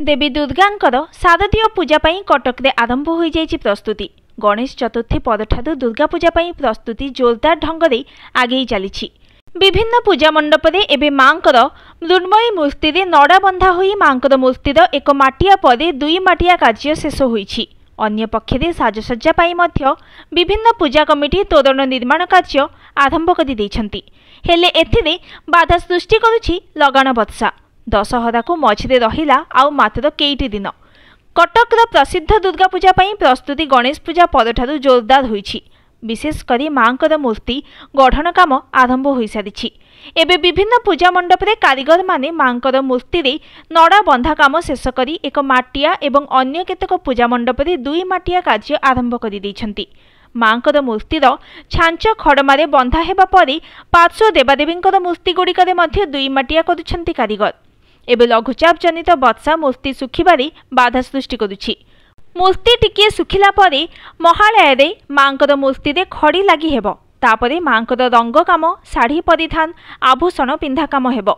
देवी दुर्गांकर शारदीय पूजा पई कटक रे आरंभ हो जाइछि प्रस्तुति। गणेश चतुर्थी परठारु दुर्गा पूजा पई प्रस्तुति जोरदार ढंग रे आगे चलीछि। विभिन्न पूजा मंडप रे एबे मांकर मृण्मयी मूर्ति रे नड़ा बंधा होई मांकर मूर्तिर एक माटिया परे दुई माटिया कार्य शेष होईछि। अन्य पक्षरे साजसज्जा पाई मध्य विभिन्न पूजा कमिटी तोरण निर्माण कार्य आरंभ करि दैछन्ति। हेले एथिरे बाधा सृष्टि करुछि लगाण वर्षा। दशहरा को मझिरे रहिला आउ मात्र केईटी दिन। कटकर प्रसिद्ध दुर्गा पूजा पई प्रस्तुति गणेश पूजा परठारु जोरदार होईछि। विशेष करी मांकर मूर्ति गढ़न काम आरंभ हो सारिछि। एबे विभिन्न पूजा मंडप रे कारीगर माने मांकर मूर्ति रे नड़ा बंधा काम शेष करी एक माटिया एवं अन्य केतक पूजा मंडप रे दुई माटिया कार्य आरंभ करि दैछन्ति। मांकर मूर्तिर छांच खड़मारे बंधा हेबा परे पार्श्व देवादेवींकर मूर्ति गुड़िकरे मध्य दुई माटिया करुछन्ति कारीगर। एबे लघुचाप जनित वर्षा मूर्ति सुखिबारे बाधा सृष्टि करुछि। मूर्ति टिके सुखिला परे महालय रे मांकर मूर्ति रे खड़ी लागि हेबो। तापरे मांकर रंग काम, साड़ी परिधान, आभूषण पिंधा काम हेबो।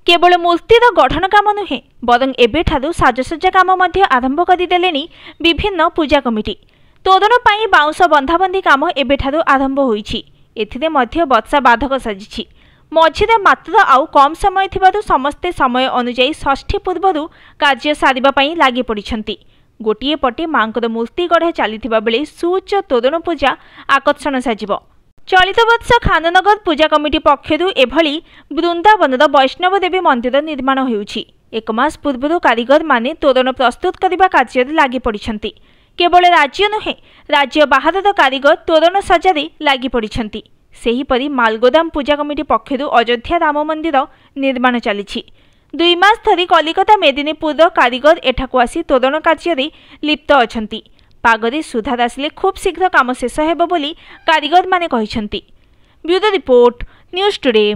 केवल मूर्तिर गठन काम नुहे बरं एबेठारु साजसज्जा काम मध्य आरंभ करि देलेनी विभिन्न पूजा कमिटी। तोरण पाई बाउंस बंधाबंधी काम एबेठारु आरंभ होईछि। एथिरे मध्य वर्षा बाधक साजिछि। मझिरे मात्र आउ कम समय थिबारु समस्ते समय अनुଯାयी षष्ठी पूर्वरु कार्य सारिबा पई लागि पड़िछन्ति। गोटिए पटे मांकर मूर्ति गढ़ा चलीथिबा बेले सुउच्च तोरण पूजा आकर्षण साजिबो। चलित वर्ष खाननगर पूजा कमिटी पक्षरु एभली वृंदावनर वैष्णव देवी मंदिर निर्माण हेउछि। एक मास पूर्वरु कारीगर माने तोरण प्रस्तुत करिबा कार्य लागि पड़िछन्ति। केवल राज्य नुहे राज्य बाहरर कारीगर तोरण सजारे लागि पड़िछन्ति। सेहीपरि मालगोदाम पूजा कमिटी पक्षरु अयोध्या राम मंदिर निर्माण चलीछि। 2 मास धरी कलिकता मेदिनीपुर कारीगर एठाकु आसी तोरण कार्य लिप्त अछन्ति। पागरे सुधार आसिले खूब शीघ्र काम शेष हेबो बोली कारीगर माने कहिछन्ति। Bureau report, news today.